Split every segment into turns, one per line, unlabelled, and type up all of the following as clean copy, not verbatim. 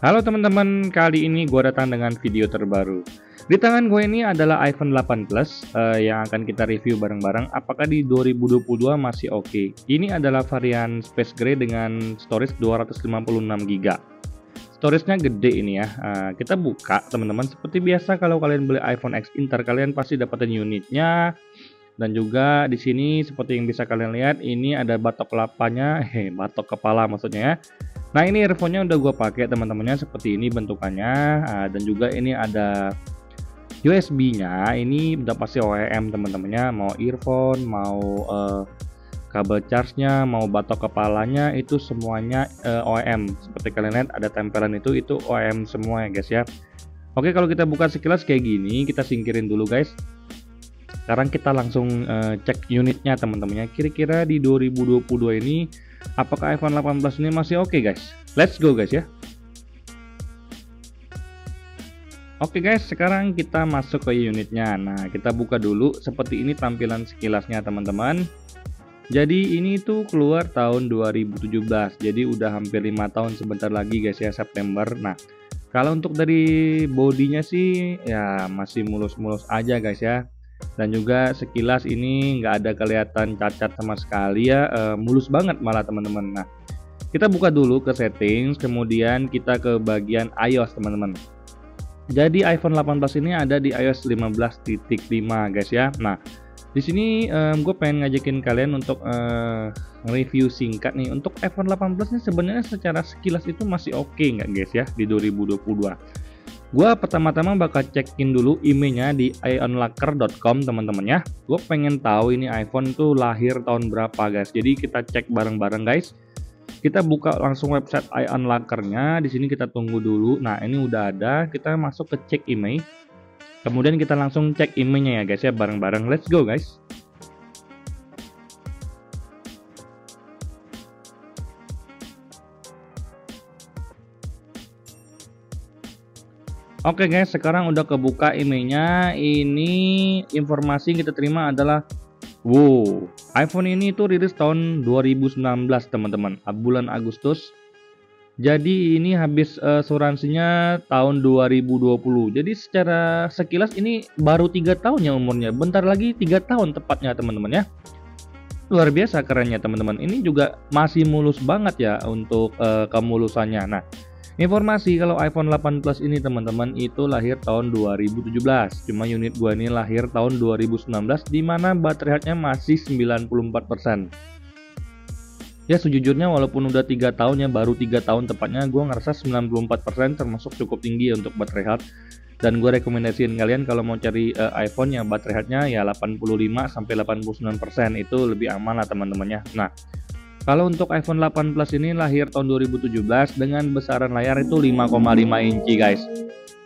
Halo teman-teman, kali ini gue datang dengan video terbaru. Di tangan gue ini adalah iPhone 8 Plus yang akan kita review bareng-bareng. Apakah di 2022 masih oke? Ini adalah varian Space Gray dengan storage 256 GB. Storage-nya gede ini ya. Kita buka teman-teman. Seperti biasa kalau kalian beli iPhone X Inter, kalian pasti dapetin unitnya. Dan juga di sini seperti yang bisa kalian lihat, ini ada batok kelapanya, batok kepala maksudnya ya. Nah ini earphone-nya udah gue pakai teman-temannya, seperti ini bentukannya. Dan juga ini ada USB-nya, ini udah pasti OEM teman-temannya. Mau earphone, mau kabel charge-nya, mau batok kepalanya, itu semuanya OEM. Seperti kalian lihat ada tempelan itu OEM semua ya guys ya. Oke, kalau kita buka sekilas kayak gini, kita singkirin dulu guys. Sekarang kita langsung cek unitnya teman-temannya. Kira-kira di 2022 ini apakah iPhone 8 Plus ini masih oke guys? Let's go guys ya. Oke guys, sekarang kita masuk ke unitnya. Nah, kita buka dulu. Seperti ini tampilan sekilasnya teman-teman. Jadi ini tuh keluar tahun 2017. Jadi udah hampir 5 tahun sebentar lagi guys ya, September. Nah, kalau untuk dari bodinya sih ya masih mulus-mulus aja guys ya. Dan juga sekilas ini nggak ada kelihatan cacat sama sekali ya, mulus banget malah teman-teman. Nah, kita buka dulu ke settings, kemudian kita ke bagian iOS teman-teman. Jadi iPhone 8 Plus ini ada di iOS 15.5 guys ya. Nah, di sini gue pengen ngajakin kalian untuk review singkat nih. Untuk iPhone 8 Plus ini sebenarnya secara sekilas itu masih oke nggak guys ya di 2022. Gua pertama-tama bakal cekin dulu emailnya di ionlocker.com teman-teman ya. Gue pengen tahu ini iPhone tuh lahir tahun berapa guys. Jadi kita cek bareng-bareng guys. Kita buka langsung website ionlocker-nya. Di sini kita tunggu dulu. Nah ini udah ada. Kita masuk ke cek email. Kemudian kita langsung cek emailnya ya guys ya bareng-bareng. Let's go guys. Oke guys, sekarang udah kebuka emailnya. Ini informasi yang kita terima adalah wow, iPhone ini tuh rilis tahun 2019 teman-teman, bulan Agustus. Jadi ini habis asuransinya tahun 2020. Jadi secara sekilas ini baru 3 tahun ya umurnya. Bentar lagi 3 tahun tepatnya teman-teman ya. Luar biasa kerennya teman-teman. Ini juga masih mulus banget ya untuk kemulusannya. Nah, informasi kalau iPhone 8 Plus ini teman-teman itu lahir tahun 2017. Cuma unit gua ini lahir tahun 2019 di mana baterai health-nya masih 94%. Ya sejujurnya walaupun udah 3 tahun ya, baru 3 tahun tepatnya, gua ngerasa 94% termasuk cukup tinggi untuk baterai health. Dan gue rekomendasiin kalian kalau mau cari iPhone yang baterai health-nya ya 85 sampai 89%, itu lebih aman lah teman-temannya. Nah, kalau untuk iPhone 8 Plus ini lahir tahun 2017 dengan besaran layar itu 5,5 inci guys.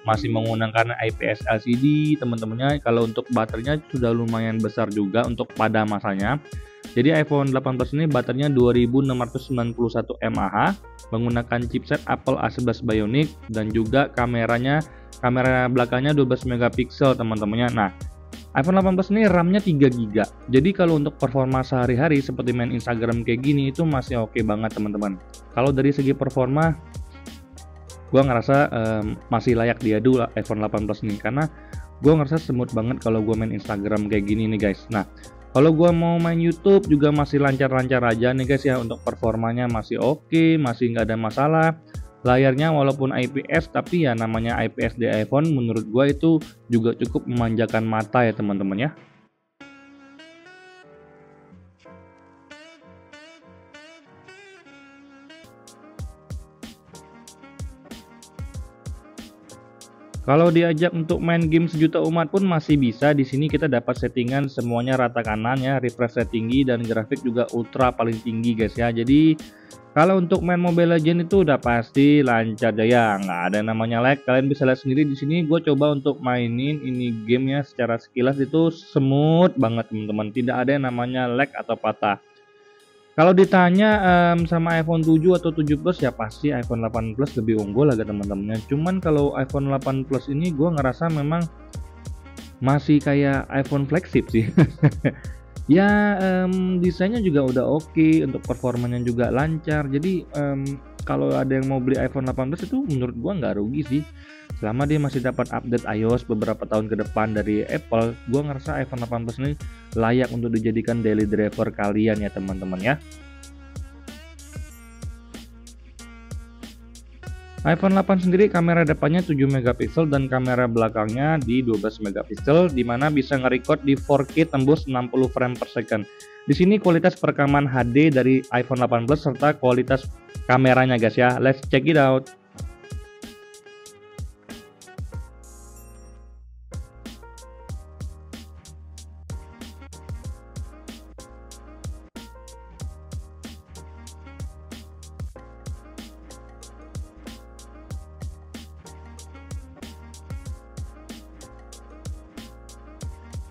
Masih menggunakan IPS LCD teman-temannya. Kalau untuk baterainya sudah lumayan besar juga untuk pada masanya. Jadi iPhone 8 Plus ini baterainya 2691 mAh, menggunakan chipset Apple A11 Bionic, dan juga kamera belakangnya 12 megapiksel teman-temannya. Nah, iPhone 8 Plus ini RAM-nya 3 GB. Jadi kalau untuk performa sehari-hari seperti main Instagram kayak gini itu masih oke banget teman-teman. Kalau dari segi performa gua ngerasa masih layak diadu iPhone 8 Plus ini, karena gua ngerasa smooth banget kalau gua main Instagram kayak gini nih guys. Nah, kalau gua mau main YouTube juga masih lancar-lancar aja nih guys ya. Untuk performanya masih oke, masih nggak ada masalah. Layarnya walaupun IPS, tapi ya namanya IPS di iPhone menurut gua itu juga cukup memanjakan mata ya teman-teman ya. Kalau diajak untuk main game sejuta umat pun masih bisa. Di sini kita dapat settingan semuanya rata kanan ya, refresh rate tinggi, dan grafik juga ultra paling tinggi guys ya. Jadi kalau untuk main Mobile Legends itu udah pasti lancar ya, nggak ada yang namanya lag. Kalian bisa lihat sendiri di sini. Gue coba untuk mainin ini gamenya secara sekilas itu smooth banget teman-teman. Tidak ada yang namanya lag atau patah. Kalau ditanya sama iPhone 7 atau 7 Plus ya pasti iPhone 8 Plus lebih unggul agak teman-temannya. Cuman kalau iPhone 8 Plus ini gue ngerasa memang masih kayak iPhone flagship sih. Ya desainnya juga udah oke, untuk performanya juga lancar. Jadi kalau ada yang mau beli iPhone 18 itu menurut gua nggak rugi sih. Selama dia masih dapat update iOS beberapa tahun ke depan dari Apple, gua ngerasa iPhone 18 ini layak untuk dijadikan daily driver kalian ya teman-teman ya. iPhone 8 sendiri kamera depannya 7 megapiksel dan kamera belakangnya di 12 megapiksel, dimana bisa nge-record di 4K tembus 60 frame per second. Di sini kualitas perekaman HD dari iPhone 18 serta kualitas kameranya guys ya. Let's check it out.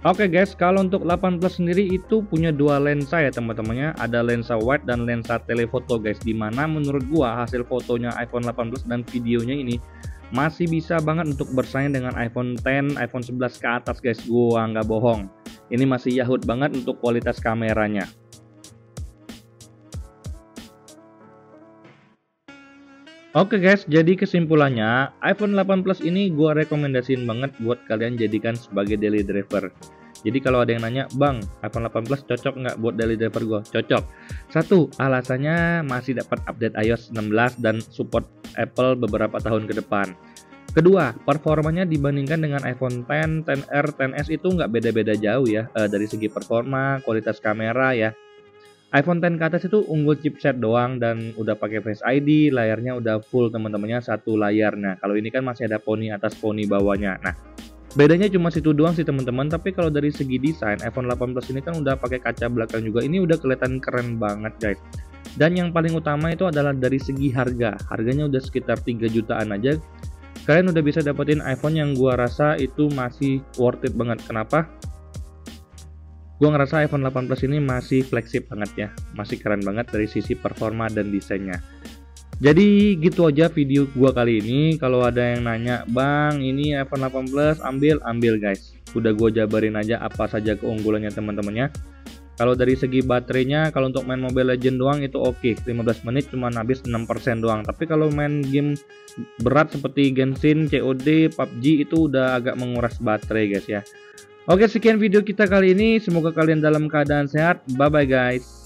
Oke guys, kalau untuk 18 sendiri itu punya dua lensa ya teman-temannya. Ada lensa wide dan lensa telefoto guys. Dimana menurut gua hasil fotonya iPhone 18 dan videonya ini masih bisa banget untuk bersaing dengan iPhone X, iPhone 11 ke atas guys. Gua nggak bohong. Ini masih yahut banget untuk kualitas kameranya. Oke guys, jadi kesimpulannya iPhone 8 Plus ini gua rekomendasiin banget buat kalian jadikan sebagai daily driver. Jadi kalau ada yang nanya, Bang, iPhone 8 Plus cocok nggak buat daily driver gua? Cocok. Satu, alasannya masih dapat update iOS 16 dan support Apple beberapa tahun ke depan. Kedua, performanya dibandingkan dengan iPhone X, XR, XS itu nggak beda-beda jauh ya, dari segi performa, kualitas kamera ya. iPhone X ke atas itu unggul chipset doang dan udah pakai Face ID, layarnya udah full teman-temannya satu layarnya. Kalau ini kan masih ada poni atas poni bawahnya. Nah, bedanya cuma situ doang sih teman-teman, tapi kalau dari segi desain iPhone 8 Plus ini kan udah pakai kaca belakang juga. Ini udah kelihatan keren banget guys. Dan yang paling utama itu adalah dari segi harga. Harganya udah sekitar 3 jutaan aja. Kalian udah bisa dapetin iPhone yang gua rasa itu masih worth it banget. Kenapa? Gue ngerasa iPhone 8 Plus ini masih fleksibel banget ya, masih keren banget dari sisi performa dan desainnya. Jadi gitu aja video gue kali ini. Kalau ada yang nanya, Bang ini iPhone 8 Plus ambil guys. Udah gue jabarin aja apa saja keunggulannya teman-temannya. Kalau dari segi baterainya, kalau untuk main Mobile Legends doang itu oke, 15 menit cuma habis 6% doang. Tapi kalau main game berat seperti Genshin, COD, PUBG itu udah agak menguras baterai guys ya. Oke, sekian video kita kali ini. Semoga kalian dalam keadaan sehat. Bye bye guys.